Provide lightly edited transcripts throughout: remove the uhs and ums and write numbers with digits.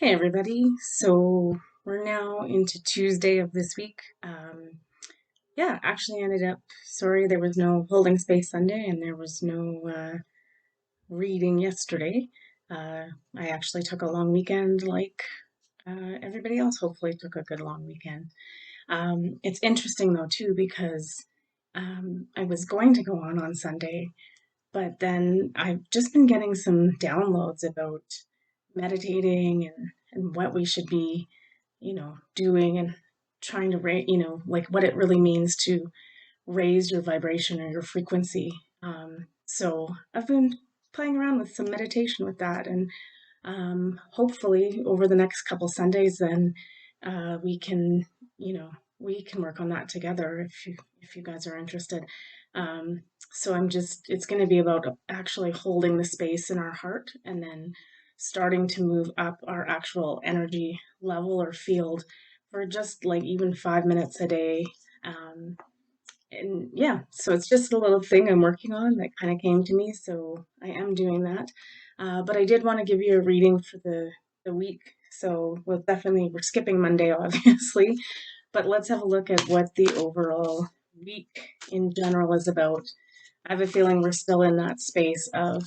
Hey everybody. So we're now into Tuesday of this week. Yeah, actually ended up, sorry, there was no holding space Sunday and there was no reading yesterday. Uh, I actually took a long weekend like everybody else hopefully took a good long weekend. It's interesting though too because I was going to go on Sunday, but then I've just been getting some downloads about meditating and what we should be, doing and trying to rate, like what it really means to raise your vibration or your frequency. So I've been playing around with some meditation with that, and hopefully over the next couple Sundays, then we can, you know, we can work on that together if you guys are interested. Um, so it's going to be about actually holding the space in our heart and then starting to move up our actual energy level or field for just like even 5 minutes a day. Um, and yeah, so it's just a little thing I'm working on that kind of came to me. So I am doing that. But I did want to give you a reading for the week. So we're skipping Monday, obviously, but let's have a look at what the overall week in general is about. I have a feeling we're still in that space of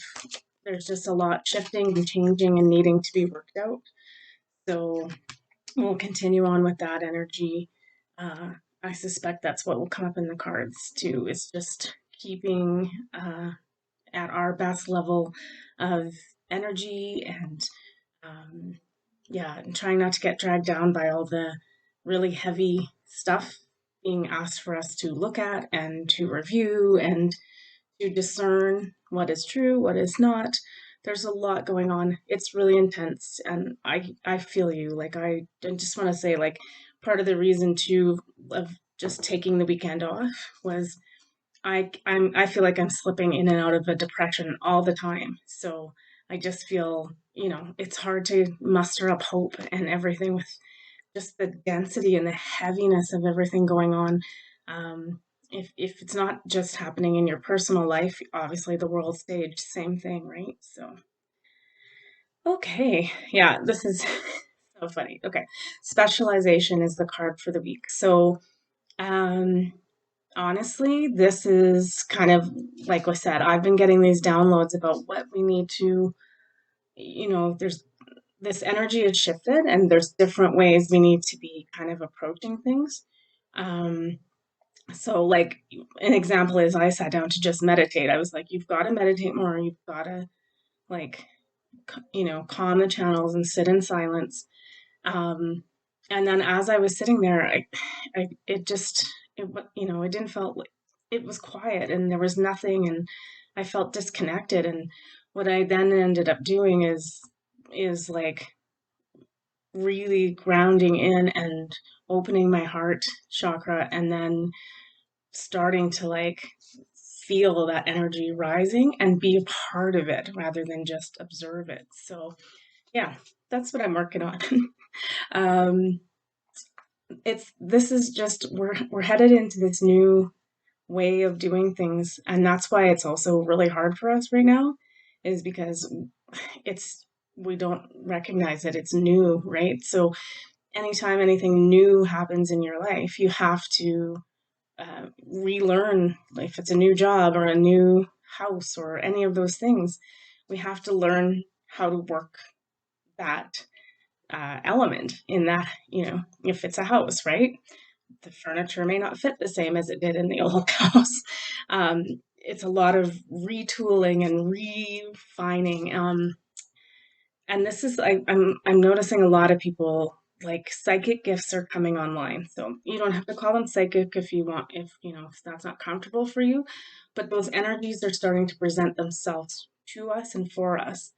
there's just a lot shifting and changing and needing to be worked out. So we'll continue on with that energy. Uh, I suspect that's what will come up in the cards too, is just keeping at our best level of energy and um, yeah, and trying not to get dragged down by all the really heavy stuff being asked for us to look at and to review and to discern what is true, what is not. There's a lot going on. It's really intense, and I feel you. Like I just want to say, like part of the reason too of just taking the weekend off was I feel like I'm slipping in and out of a depression all the time. So I just feel, it's hard to muster up hope and everything with just the density and the heaviness of everything going on. Um, if it's not just happening in your personal life, obviously the world stage, same thing, right? So, okay, yeah, this is so funny. Okay, specialization is the card for the week. So, um, honestly, this is kind of like I said, I've been getting these downloads about what we need to, there's this energy has shifted and there's different ways we need to be kind of approaching things. Um, so like an example is I sat down to just meditate. I was like, you've got to meditate more. You've got to like, calm the channels and sit in silence. Um, and then as I was sitting there, it just, it didn't felt like it was quiet and there was nothing and I felt disconnected. And what I then ended up doing is like really grounding in and opening my heart chakra and then starting to like feel that energy rising and be a part of it rather than just observe it. So yeah, that's what I'm working on. um, it's this is just we're headed into this new way of doing things, and that's why it's also really hard for us right now, is because it's we don't recognize that it's new, right? So anytime anything new happens in your life, you have to relearn. If it's a new job or a new house or any of those things, we have to learn how to work that element in that. If it's a house, right? The furniture may not fit the same as it did in the old house. Um, it's a lot of retooling and refining. And this is I'm noticing a lot of people like psychic gifts are coming online. So you don't have to call them psychic if you want, if that's not comfortable for you, but those energies are starting to present themselves to us and for us.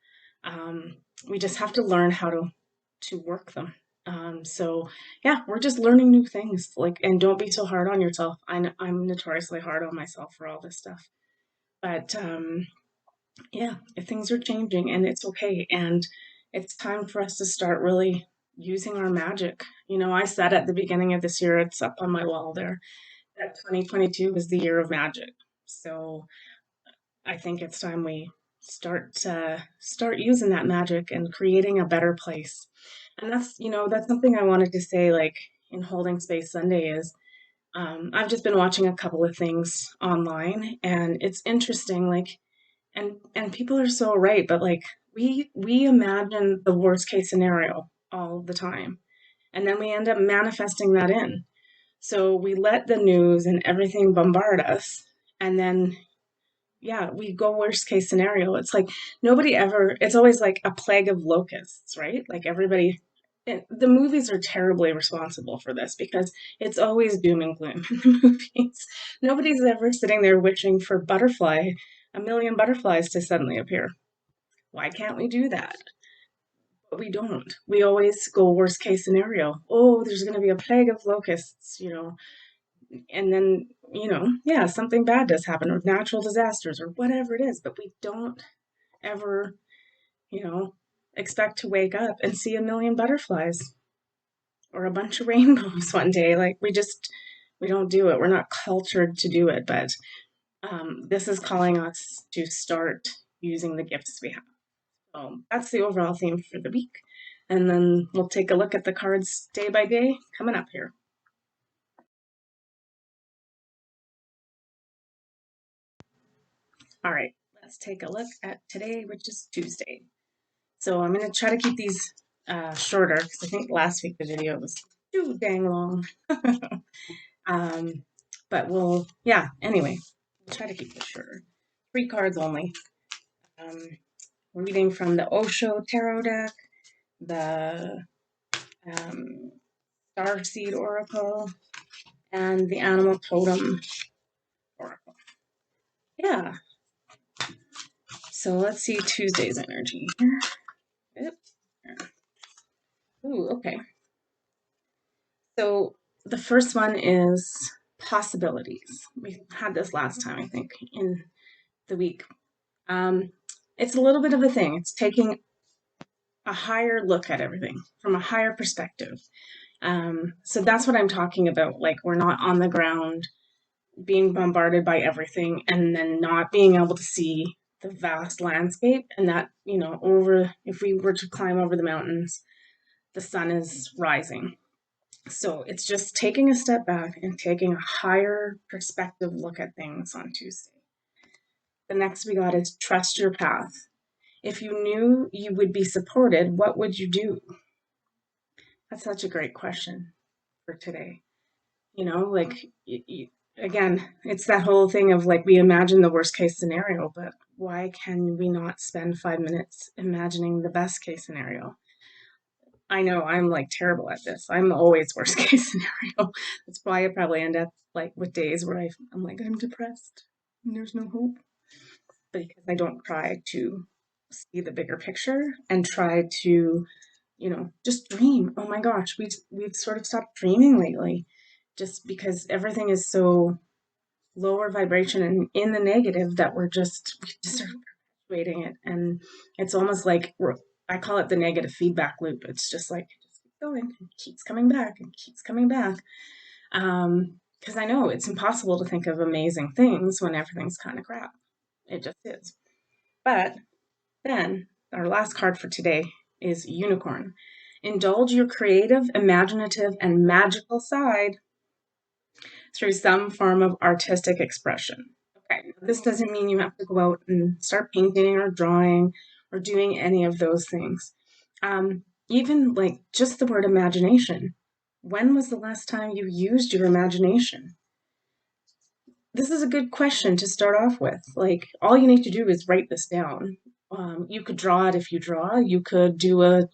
Um, we just have to learn how to work them. So yeah, we're just learning new things. Like, and don't be so hard on yourself. I'm notoriously hard on myself for all this stuff, but yeah, things are changing and it's okay. And it's time for us to start really using our magic. I said at the beginning of this year, it's up on my wall there, that 2022 was the year of magic. So I think it's time we start using that magic and creating a better place. And that's something I wanted to say, like in Holding Space Sunday is I've just been watching a couple of things online, and it's interesting, like, and people are so right, but like we imagine the worst case scenario all the time, and then we end up manifesting that in. So we let the news and everything bombard us, and then yeah, we go worst case scenario. It's like it's always like a plague of locusts, right? Like everybody, the movies are terribly responsible for this because it's always doom and gloom in the movies. Nobody's ever sitting there wishing for a million butterflies to suddenly appear. Why can't we do that? But we don't. We always go worst case scenario. Oh, there's going to be a plague of locusts, and then yeah, something bad does happen, or natural disasters, or whatever it is, but we don't ever you know expect to wake up and see a million butterflies or a bunch of rainbows one day. Like we don't do it. We're not cultured to do it, but this is calling us to start using the gifts we have. So that's the overall theme for the week, and then we'll take a look at the cards day by day coming up here. All right, let's take a look at today, which is Tuesday. So I'm going to try to keep these shorter because I think last week the video was too dang long. um, but anyway, we'll try to keep this shorter. 3 cards only. Um, reading from the Osho Tarot deck, the um, Starseed Oracle, and the Animal Totem Oracle. Yeah. So let's see Tuesday's energy. Ooh, okay. So the first one is possibilities. We had this last time, I think, in the week. It's a little bit of a thing. It's taking a higher look at everything from a higher perspective. So that's what I'm talking about. Like we're not on the ground being bombarded by everything and then not being able to see the vast landscape, and that, if we were to climb over the mountains, the sun is rising. So it's just taking a step back and taking a higher perspective look at things on Tuesday. The next we got is trust your path. If you knew you would be supported, what would you do? That's such a great question for today. Like, again, it's that whole thing of like we imagine the worst case scenario, but why can we not spend 5 minutes imagining the best case scenario? I know I'm like terrible at this. I'm always worst case scenario. That's why I probably end up like with days where I'm like, I'm depressed and there's no hope. But because I don't try to see the bigger picture and try to, just dream. Oh my gosh, we've sort of stopped dreaming lately just because everything is so lower vibration and in the negative that we just are perpetuating it. And it's almost like I call it the negative feedback loop. It's just like, just keep going, and keeps coming back and keeps coming back. Because I know it's impossible to think of amazing things when everything's kind of crap. It just is. But then our last card for today is Unicorn. Indulge your creative, imaginative, and magical side through some form of artistic expression. Okay, this doesn't mean you have to go out and start painting or drawing or doing any of those things. Even like just the word imagination. When was the last time you used your imagination? This is a good question to start off with. Like, all you need to do is write this down. You could draw it if you draw. You could do a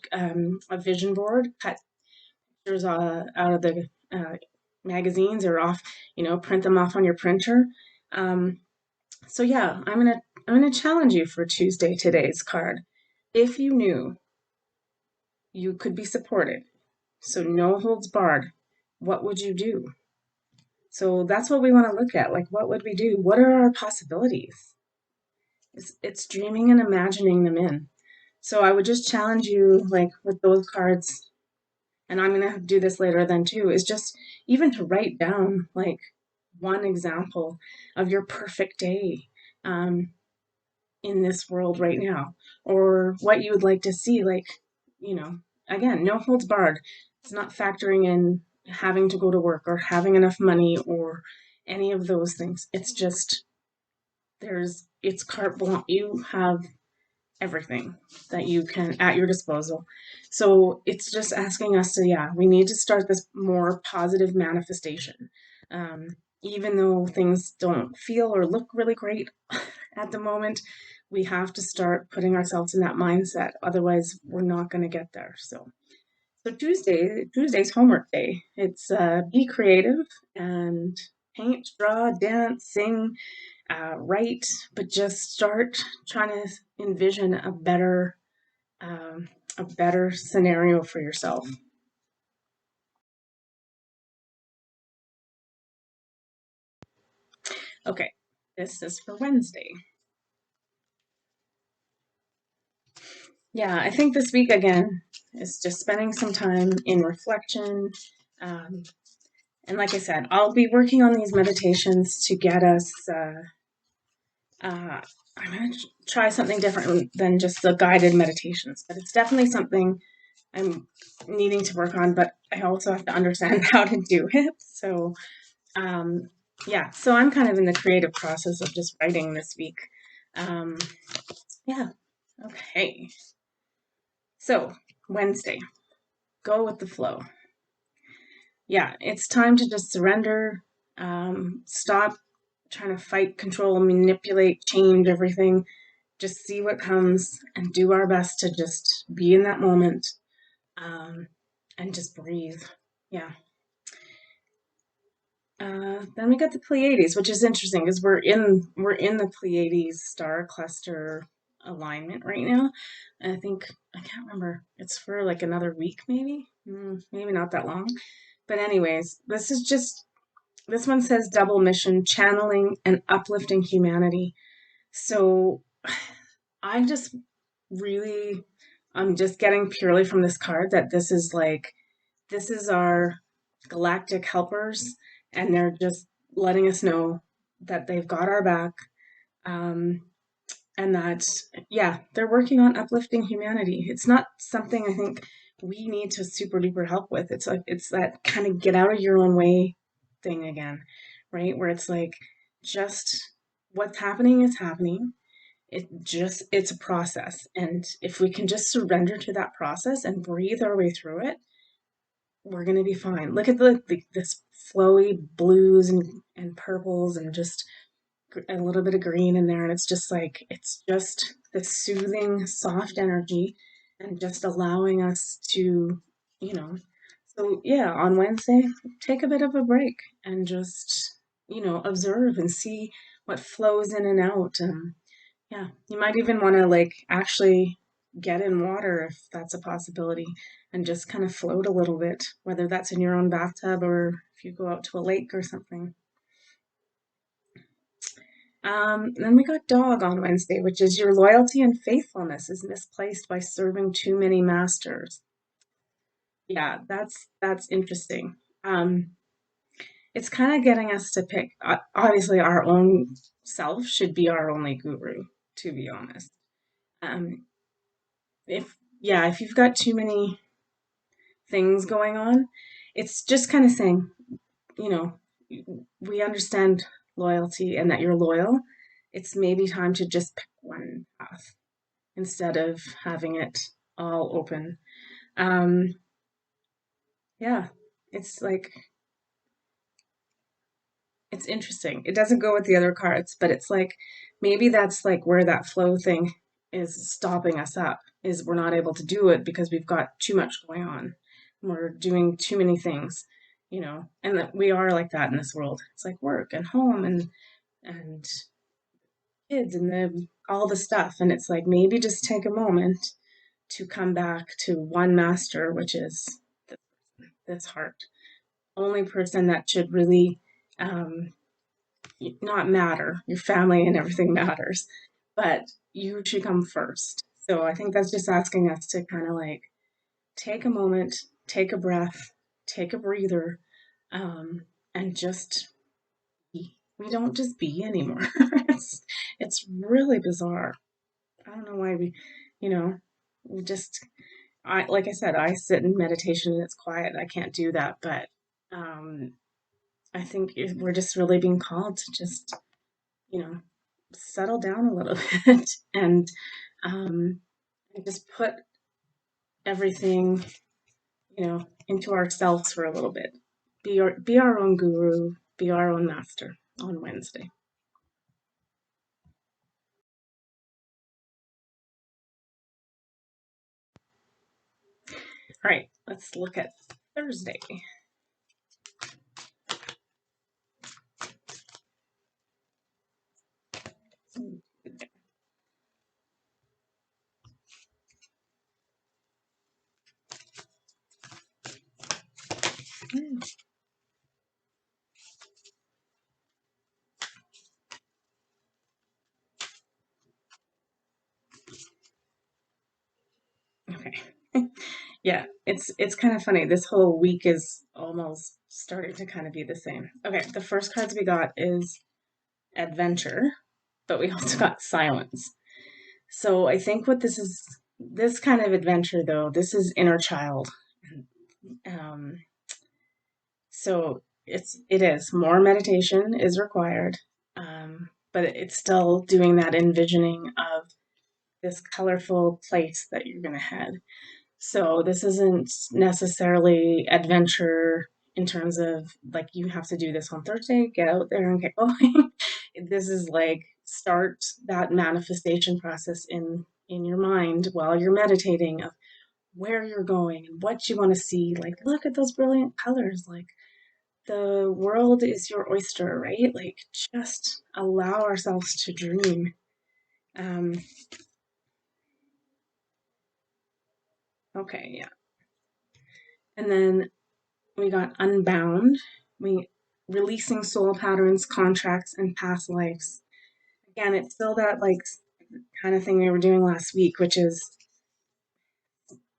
vision board, cut pictures out of the magazines or off, print them off on your printer. So yeah, I'm gonna challenge you for Tuesday today's card. If you knew you could be supported, so no holds barred, what would you do? So that's what we want to look at. Like, what would we do? What are our possibilities? It's dreaming and imagining them in. So I would just challenge you, like with those cards, and I'm going to do this later then too, is just even to write down like one example of your perfect day. Um, in this world right now, or what you would like to see. Like, you know, again, no holds barred. It's not factoring in having to go to work or having enough money or any of those things. It's just it's carte blanche. You have everything that you can at your disposal. So it's just asking us to, yeah, we need to start this more positive manifestation. Um, Even though things don't feel or look really great at the moment, we have to start putting ourselves in that mindset. Otherwise, we're not going to get there. So Tuesday's homework day. It's be creative and paint, draw, dance, sing, write, but just start trying to envision a better scenario for yourself. Okay, this is for Wednesday. Yeah, I think this week again is just spending some time in reflection. Um, and like I said, I'll be working on these meditations to get us. I'm going to try something different than just the guided meditations, but it's definitely something I'm needing to work on. But I also have to understand how to do it. So Um, yeah, so I'm kind of in the creative process of just writing this week. Um, yeah, okay. So, Wednesday, go with the flow. Yeah, it's time to just surrender, stop trying to fight, control, manipulate, change everything. Just see what comes and do our best to just be in that moment, um, and just breathe. Yeah. Then we got the Pleiades, which is interesting because we're in the Pleiades star cluster alignment right now. And I think I can't remember. It's for like another week, maybe. Maybe not that long. But anyways, this one says double mission, channeling and uplifting humanity. So I just really, I'm just getting purely from this card that this is our galactic helpers, and they're just letting us know that they've got our back, um, and that, yeah, they're working on uplifting humanity. It's not something I think we need to super duper help with. It's like it's that kind of get out of your own way thing again, right? Where it's like just what's happening is happening. It's a process, and if we can just surrender to that process and breathe our way through it, we're gonna be fine. Look at this flowy blues and purples and just a little bit of green in there, and it's just the soothing, soft energy, and just allowing us to, you know. So yeah, on Wednesday, take a bit of a break and just observe and see what flows in and out. Yeah, you might even want to like actually get in water if that's a possibility and just kind of float a little bit, whether that's in your own bathtub or if you go out to a lake or something. Then we got dog on Wednesday, which is your loyalty and faithfulness is misplaced by serving too many masters. Yeah, that's interesting. It's kind of getting us to pick. Obviously, our own self should be our only guru, to be honest. Um, if yeah, if you've got too many things going on, it's just kind of saying, you know, we understand loyalty and that you're loyal. It's maybe time to just pick one path instead of having it all open. Um, yeah, it's like, it's interesting. It doesn't go with the other cards, but it's like maybe that's like where that flow thing is stopping us up, is we're not able to do it because we've got too much going on. We're doing too many things, and that we are like that in this world. It's like work and home and kids and all the stuff. And it's like maybe just take a moment to come back to one master, which is this heart. Only person that should really um, not matter. Your family and everything matters, but you should come first. So I think that's just asking us to kind of like take a moment, take a breath, take a breather, and just be. We don't just be anymore. it's, it's really bizarre. I don't know why you know, we just, like I said, I sit in meditation and it's quiet. I can't do that, but um, I think we're just really being called to just, you know, settle down a little bit um, and just put everything, into ourselves for a little bit. Be our own guru, be our own master on Wednesday. All right, let's look at Thursday. Okay. Yeah, it's kind of funny. This whole week is almost starting to kind of be the same. Okay, the first cards we got is adventure, but we also got silence. So I think what this kind of adventure though, this is inner child. Um, so it is more meditation is required, but it's still doing that envisioning of this colorful place that you're gonna head. So this isn't necessarily adventure in terms of like you have to do this on Thursday, get out there and get going. This is like start that manifestation process in your mind while you're meditating of where you're going and what you want to see. Like look at those brilliant colors. Like the world is your oyster, right? Like just allow ourselves to dream. Um, okay, yeah. And then we got unbound. We releasing soul patterns, contracts, and past lives. Again, it's still that like kind of thing we were doing last week, which is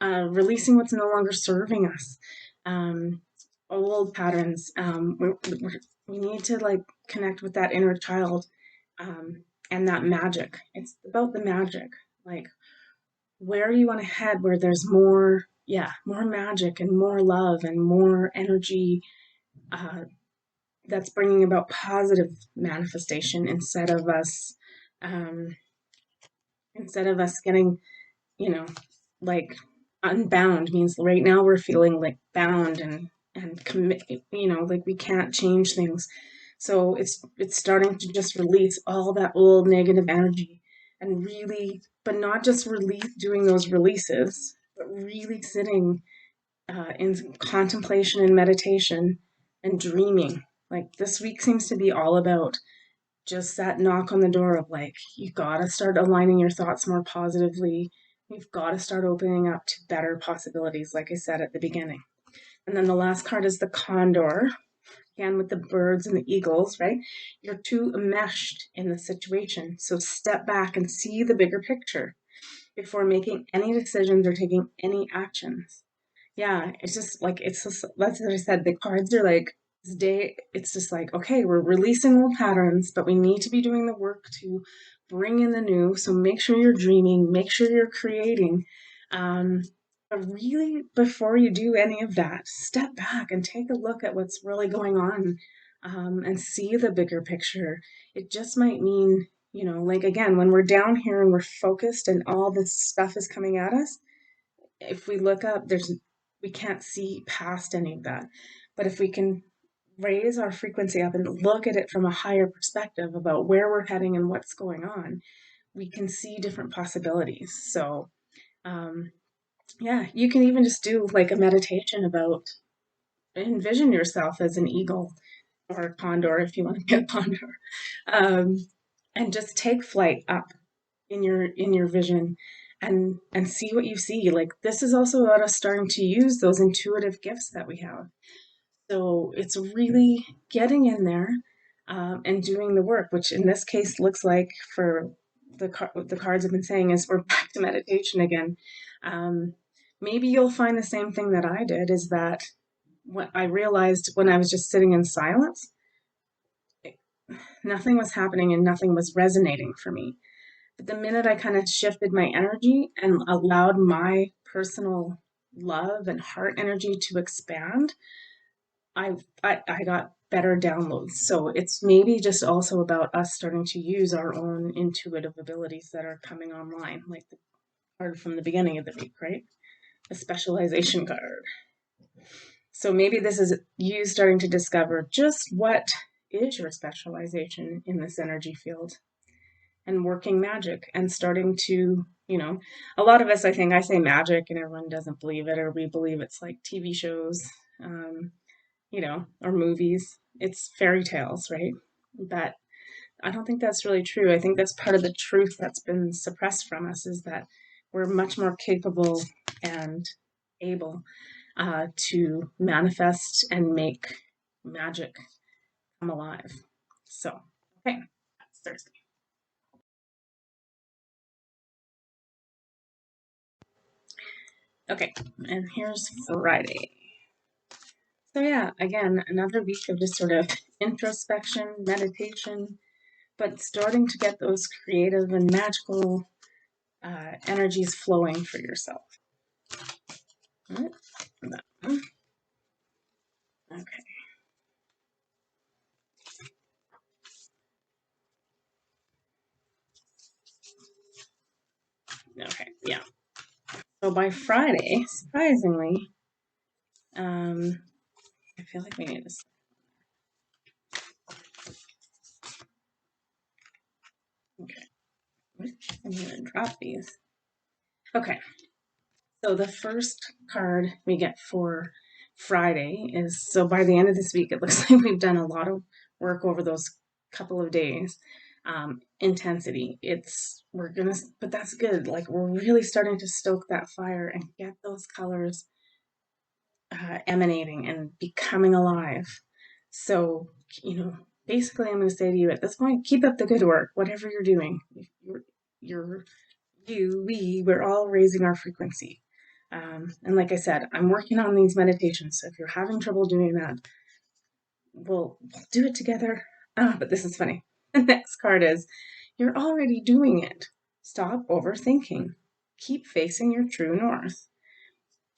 releasing what's no longer serving us. Um, Old patterns. We need to like connect with that inner child and that magic. It's about the magic. Like where you want to head, where there's more, yeah, more magic and more love and more energy uh, that's bringing about positive manifestation um, instead of us getting, you know, like unbound means right now we're feeling like bound and commit, like we can't change things. So it's starting to just release all that old negative energy and really, but not just release doing those releases, but really sitting in contemplation and meditation and dreaming. Like this week seems to be all about just that knock on the door of like, you gotta start aligning your thoughts more positively. You've got to start opening up to better possibilities, like I said at the beginning. And then the last card is the condor, again with the birds and the eagles, right? You're too enmeshed in the situation. So step back and see the bigger picture before making any decisions or taking any actions. Yeah, it's just like it's just that's what I said. The cards are like this day. It's just like okay, we're releasing old patterns, but we need to be doing the work to bring in the new. So make sure you're dreaming, make sure you're creating. Um, but really, before you do any of that, step back and take a look at what's really going on, and see the bigger picture. It just might mean, like again, when we're down here and we're focused and all this stuff is coming at us, if we look up, we can't see past any of that. But if we can raise our frequency up and look at it from a higher perspective about where we're heading and what's going on, we can see different possibilities. So, um, yeah, you can even just do like a meditation about envision yourself as an eagle or a condor if you want to be a condor, um, and just take flight up in your vision and see what you see. Like this is also about us starting to use those intuitive gifts that we have. So it's really getting in there and doing the work, which in this case looks like for the cards have been saying is we're back to meditation again. um, Maybe you'll find the same thing that I did, is that what I realized when I was just sitting in silence, nothing was happening and nothing was resonating for me. But the minute I kind of shifted my energy and allowed my personal love and heart energy to expand, I got better downloads. So it's maybe just also about us starting to use our own intuitive abilities that are coming online, like the card from the beginning of the week, right? A specialization card. So maybe this is you starting to discover just what is your specialization in this energy field and working magic and starting to, a lot of us, I think I say magic and everyone doesn't believe it, or we believe it's like TV shows, um, or movies. It's fairy tales, right? But I don't think that's really true. I think that's part of the truth that's been suppressed from us is that we're much more capable and able to manifest and make magic come alive. So, okay, that's Thursday. Okay, and here's Friday. So, yeah, again, another week of just sort of introspection, meditation, but starting to get those creative and magical energies flowing for yourself. All right. Okay. Okay. Yeah. So by Friday, surprisingly, I feel like we need to. Okay. I'm gonna drop these. Okay. So the first card we get for Friday is so by the end of this week, it looks like we've done a lot of work over those couple of days. Intensity. We're gonna, but that's good. Like we're really starting to stoke that fire and get those colors emanating and becoming alive. So, basically, I'm going to say to you at this point, keep up the good work, whatever you're doing. You're, we're all raising our frequency. And like I said, I'm working on these meditations. So if you're having trouble doing that, we'll do it together. But this is funny. The next card is you're already doing it. Stop overthinking. Keep facing your true north.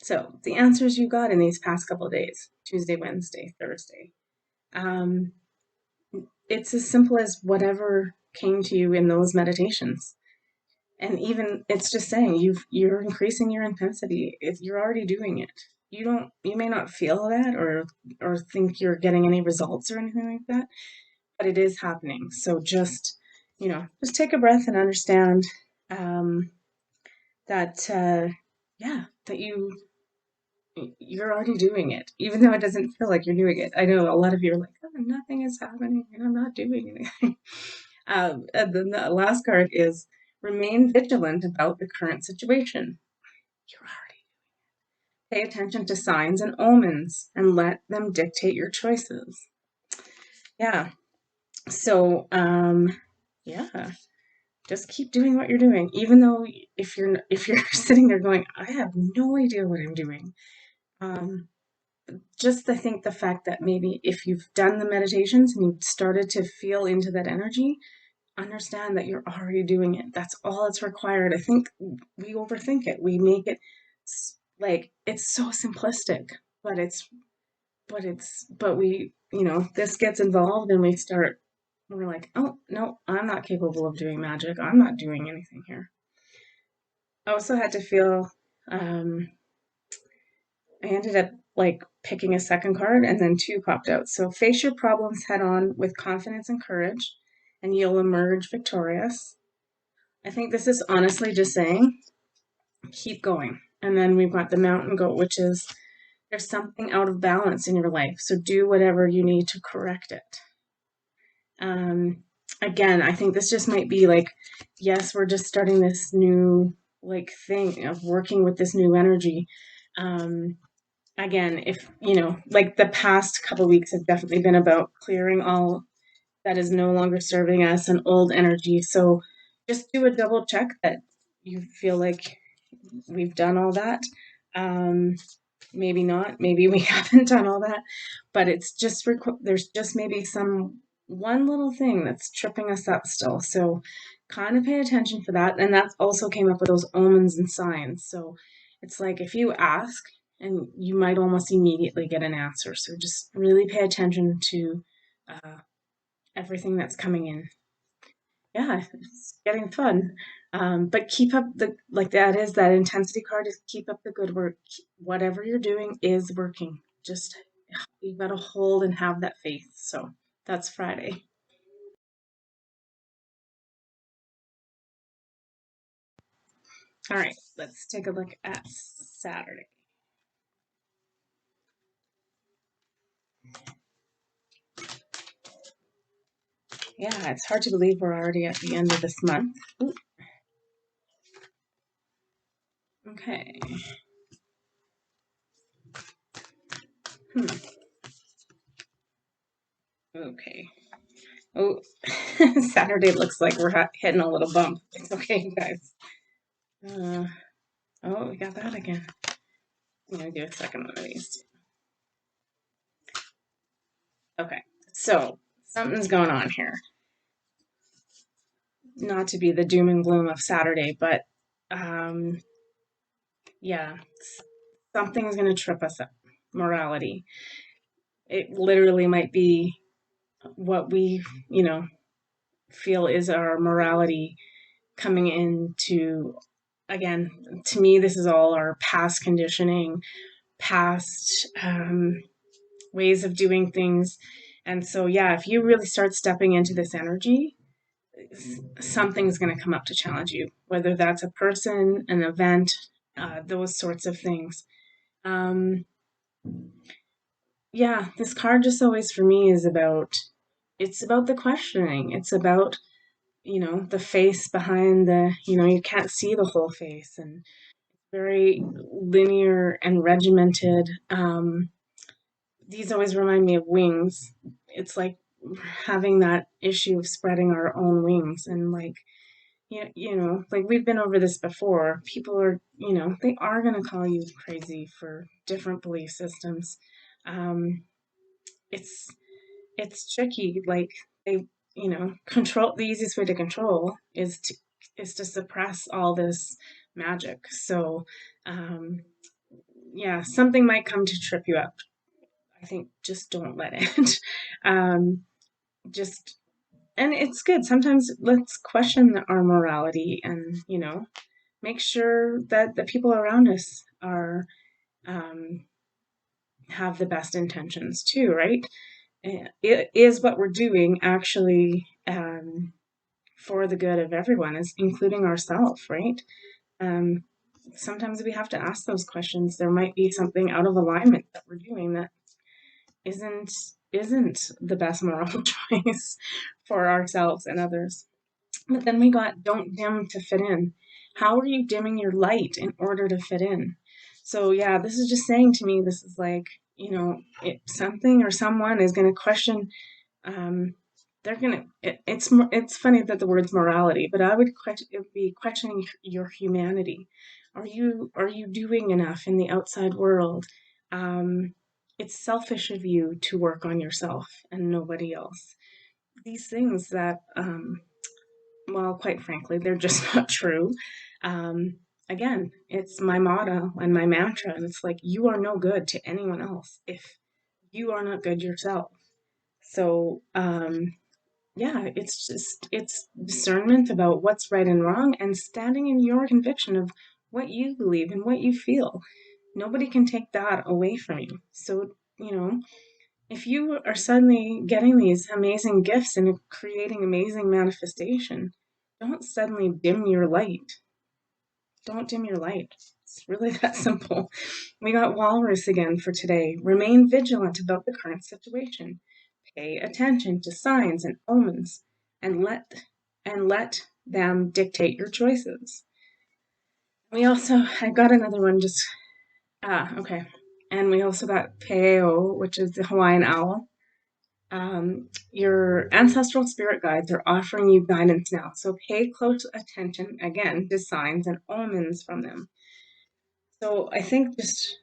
So the answers you got in these past couple of days, Tuesday, Wednesday, Thursday, um, it's as simple as whatever came to you in those meditations. And even it's just saying you're increasing your intensity. If you're already doing it, you may not feel that or think you're getting any results or anything like that, but it is happening. So just take a breath and understand um, that that you're already doing it, even though it doesn't feel like you're doing it. I know a lot of you are like, oh, nothing is happening and I'm not doing anything. And then the last card is remain vigilant about the current situation. You're already pay attention to signs and omens and let them dictate your choices. Yeah. So, yeah, just keep doing what you're doing, even though if you're sitting there going, I have no idea what I'm doing. Just I think the fact that maybe if you've done the meditations and you've started to feel into that energy, understand that you're already doing it. That's all it's required. I think we overthink it. We make it like it's so simplistic, but we, this gets involved and we're like, oh, no, I'm not capable of doing magic. I'm not doing anything here. I also had to feel, I ended up like picking a second card and then two popped out. So face your problems head on with confidence and courage, and you'll emerge victorious. I think this is honestly just saying, keep going. And then we've got the mountain goat, which is there's something out of balance in your life. So do whatever you need to correct it. Again, I think this just might be like, yes, we're just starting this new like thing of working with this new energy. Again, if like the past couple weeks have definitely been about clearing all that is no longer serving us and old energy. So just do a double check that you feel like we've done all that. Maybe not, maybe we haven't done all that, but it's just there's just maybe one little thing that's tripping us up still. So kind of pay attention for that. And that also came up with those omens and signs. So it's like if you ask, and you might almost immediately get an answer. So just really pay attention to uh, everything that's coming in. Yeah, it's getting fun. But keep up the, like that is that intensity card is keep up the good work. Whatever you're doing is working. Just you got to hold and have that faith. So that's Friday. All right, let's take a look at Saturday. Yeah, it's hard to believe we're already at the end of this month. Ooh, okay. Hmm. Okay. Oh, Saturday looks like we're hitting a little bump. It's okay, guys. Uh, oh, we got that again. I'm gonna do a second one of these. Okay, so something's going on here. Not to be the doom and gloom of Saturday, but um, yeah, something's gonna trip us up. Morality. It literally might be what we, you know, feel is our morality coming into, again, to me, this is all our past conditioning, past ways of doing things. And so, yeah, if you really start stepping into this energy, something's going to come up to challenge you, whether that's a person, an event, those sorts of things. Um, yeah, this card just always for me is about, it's about the questioning. It's about, you know, the face behind the, you know, you can't see the whole face, and very linear and regimented. These always remind me of wings. It's like having that issue of spreading our own wings, and like, you know, like we've been over this before. People are, you know, they are going to call you crazy for different belief systems. Um, it's it's tricky. Like they, you know, control. The easiest way to control is to suppress all this magic. So, um, yeah, something might come to trip you up. I think just don't let it. um, just and it's good. Sometimes let's question our morality, and you know, make sure that the people around us are um, have the best intentions too, right? Is what we're doing actually for the good of everyone, is including ourselves, right? Um, Sometimes we have to ask those questions. There might be something out of alignment that we're doing that isn't isn't the best moral choice for ourselves and others. But then we got don't dim to fit in. How are you dimming your light in order to fit in? So yeah, this is just saying to me, this is like, you know, something or someone is going to question. Um, they're gonna. It's funny that the word's morality, but I would it would be questioning your humanity. Are you doing enough in the outside world? Um, it's selfish of you to work on yourself and nobody else. These things that well, quite frankly, they're just not true. Um, Again, it's my motto and my mantra, and it's like you are no good to anyone else if you are not good yourself. So, yeah, it's discernment about what's right and wrong, and standing in your conviction of what you believe and what you feel. Nobody can take that away from you. So, you know, if you are suddenly getting these amazing gifts and creating amazing manifestation, don't suddenly dim your light. Don't dim your light. It's really that simple. We got walrus again for today. Remain vigilant about the current situation. Pay attention to signs and omens, and let them dictate your choices. We also, I got another one just okay. And we also got Peo, which is the Hawaiian owl. Your ancestral spirit guides are offering you guidance now, so pay close attention again to signs and omens from them. So I think just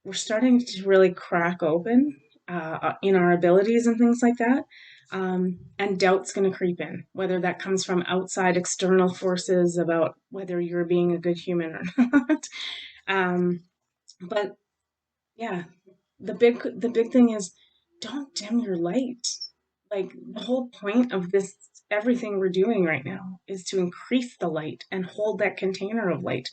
we're starting to really crack open in our abilities and things like that. And doubt's going to creep in, whether that comes from outside external forces about whether you're being a good human or not. um, but yeah, the big thing is don't dim your light. Like the whole point of this, everything we're doing right now, is to increase the light and hold that container of light.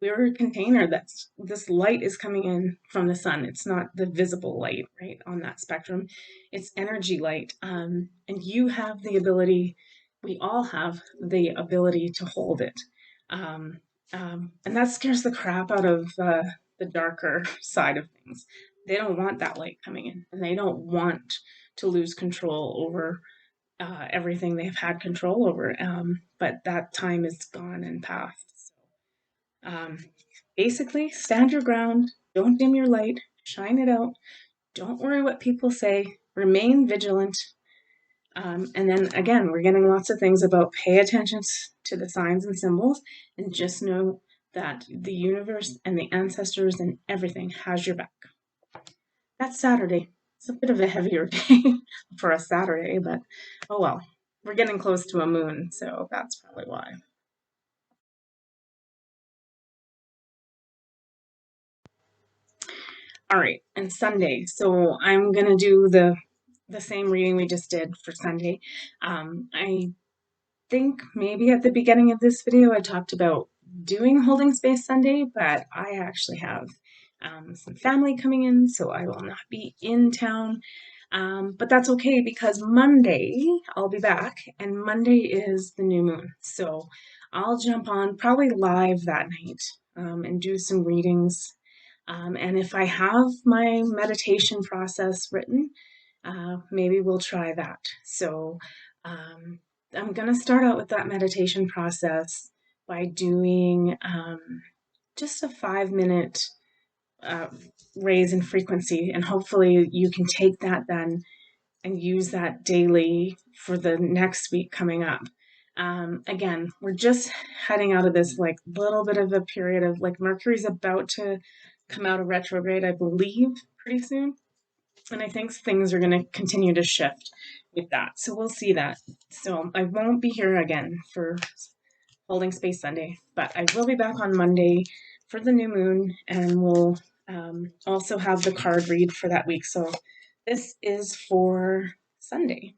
We're a container that's this light is coming in from the sun. It's not the visible light, right, on that spectrum. It's energy light. And you have the ability, we all have the ability to hold it. Um, and that scares the crap out of the darker side of things. They don't want that light coming in, and they don't want to lose control over everything they've had control over. But that time is gone and past. Um, Basically, stand your ground, don't dim your light, shine it out, don't worry what people say, remain vigilant. And then again, we're getting lots of things about pay attention to the signs and symbols, and just know that the universe and the ancestors and everything has your back. That's Saturday. It's a bit of a heavier day for a Saturday, but oh well. We're getting close to a moon, so that's probably why. All right, and Sunday. So I'm gonna do the same reading we just did for Sunday. I think maybe at the beginning of this video I talked about doing Holding Space Sunday, but I actually have some family coming in, so I will not be in town. But that's okay because Monday I'll be back, and Monday is the new moon. So I'll jump on probably live that night and do some readings. And if I have my meditation process written, maybe we'll try that. So I'm going to start out with that meditation process by doing just a 5 minute uh, raise in frequency. And hopefully you can take that then and use that daily for the next week coming up. Again, we're just heading out of this like little bit of a period of like Mercury's about to come out of retrograde, I believe, pretty soon. And I think things are going to continue to shift with that. So we'll see that. So I won't be here again for Holding Space Sunday, but I will be back on Monday for the new moon, and we'll also have the card read for that week. So this is for Sunday.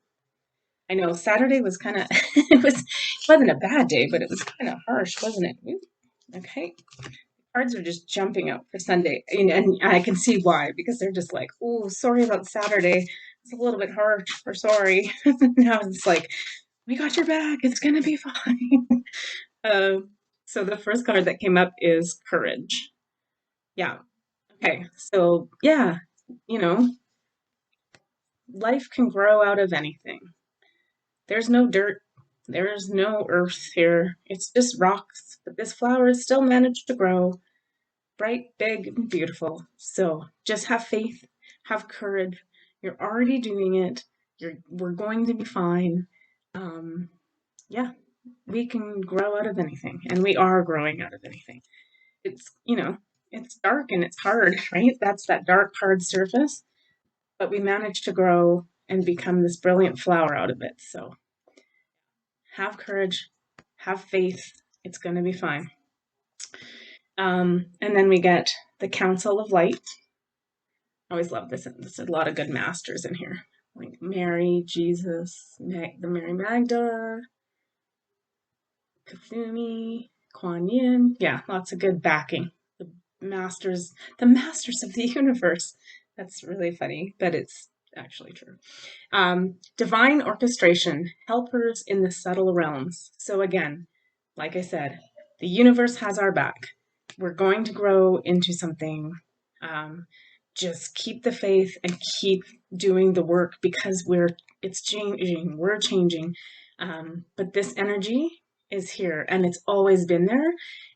I know Saturday was kind of it wasn't a bad day, but it was kind of harsh, wasn't it? Ooh, okay, cards are just jumping out for Sunday, and I can see why, because they're just like, oh, sorry about Saturday. It's a little bit harsh, or sorry. Now it's like, we got your back. It's gonna be fine. uh, so the first card that came up is courage. Yeah. Okay. So yeah, you know, life can grow out of anything. There's no dirt. There's no earth here. It's just rocks. But this flower has still managed to grow bright, big, and beautiful. So just have faith, have courage. You're already doing it. We're going to be fine. Um, yeah, we can grow out of anything, and we are growing out of anything. It's, it's dark and it's hard, right? That's that dark, hard surface, but we managed to grow and become this brilliant flower out of it. So have courage, have faith. It's going to be fine. And then we get the Council of Light. I always love this. There's a lot of good masters in here, like Mary, Jesus, the Mary Magda, Kafumi, Kuan Yin. Yeah, lots of good backing. Masters, the masters of the universe. That's really funny, but it's actually true. Divine orchestration, helpers in the subtle realms. So again, like I said, the universe has our back. We're going to grow into something. Just keep the faith and keep doing the work because it's changing. We're changing. But this energy is here and it's always been there,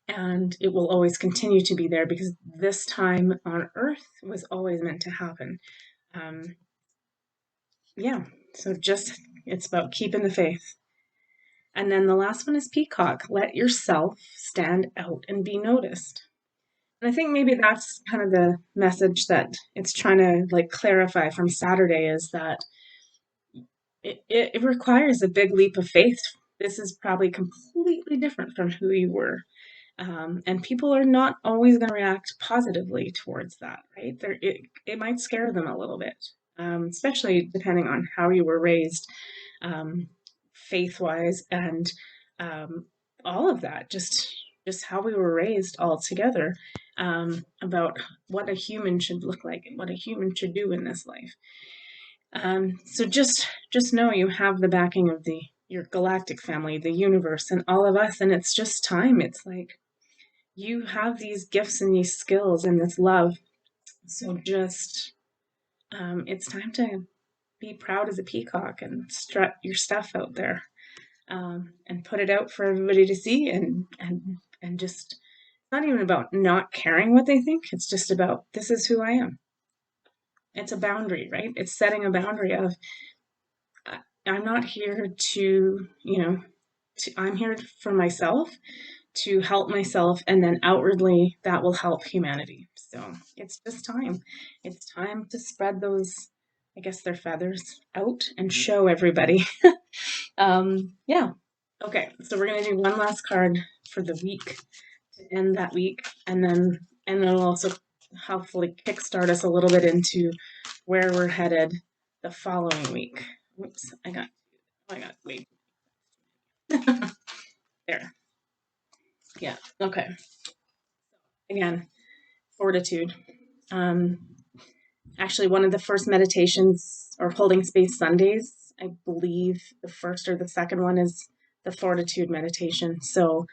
and it will always continue to be there because this time on Earth was always meant to happen. Um, yeah, so just it's about keeping the faith. And then the last one is Peacock. Let yourself stand out and be noticed. And I think maybe that's kind of the message that it's trying to like clarify from Saturday is that it requires a big leap of faith. This is probably completely different from who you were. And people are not always going to react positively towards that, right? It might scare them a little bit, especially depending on how you were raised, um, faith-wise, and um, all of that. Just how we were raised all together, about what a human should look like and what a human should do in this life. So just know you have the backing of the your galactic family, the universe, and all of us, and it's just time. It's like you have these gifts and these skills and this love. So just it's time to be proud as a peacock and strut your stuff out there, and put it out for everybody to see, and just it's not even about not caring what they think. It's just about this is who I am. It's a boundary, right? It's setting a boundary of I'm not here to, I'm here for myself, to help myself, and then outwardly that will help humanity. So it's just time. It's time to spread those, I guess, their feathers out and show everybody. Yeah. Okay, so we're gonna do one last card for the week to end that week, and it'll also hopefully kickstart us a little bit into where we're headed the following week. Whoops, wait. There. Yeah. Okay. Again, fortitude. Um, Actually, one of the first meditations or holding space Sundays, I believe the first or the second one is the fortitude meditation. So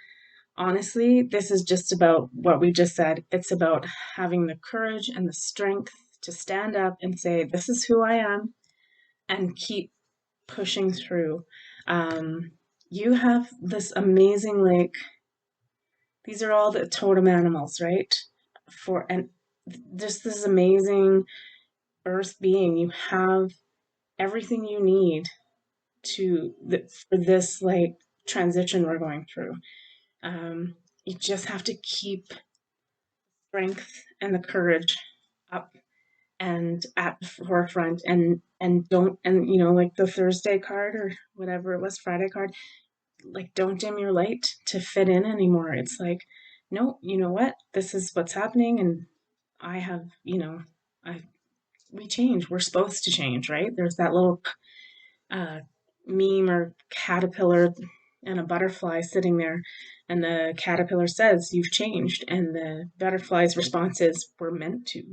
honestly, this is just about what we just said. It's about having the courage and the strength to stand up and say, this is who I am, and keep pushing through. Um, you have this amazing, like, these are all the totem animals, right? And just this amazing earth being. You have everything you need for this like transition we're going through. You just have to keep strength and the courage up and at the forefront, and don't, and like the Thursday card or whatever it was, Friday card, like don't dim your light to fit in anymore. It's like, no, you know what, this is what's happening, and I have, I we change, we're supposed to change, right? There's that little uh, meme or caterpillar and a butterfly sitting there, and the caterpillar says, you've changed, and the butterfly's response is, we're meant to,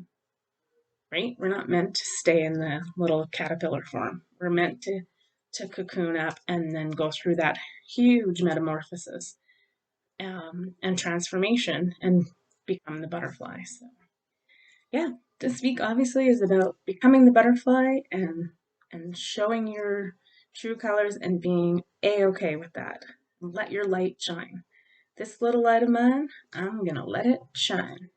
right? We're not meant to stay in the little caterpillar form. We're meant to cocoon up and then go through that huge metamorphosis, and transformation, and become the butterfly. So yeah, this week obviously is about becoming the butterfly, and showing your true colors and being a-okay with that. Let your light shine. This little light of mine, I'm gonna let it shine.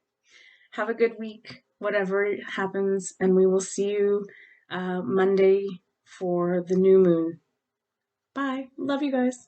Have a good week, whatever happens, and we will see you Monday for the new moon. Bye. Love you guys.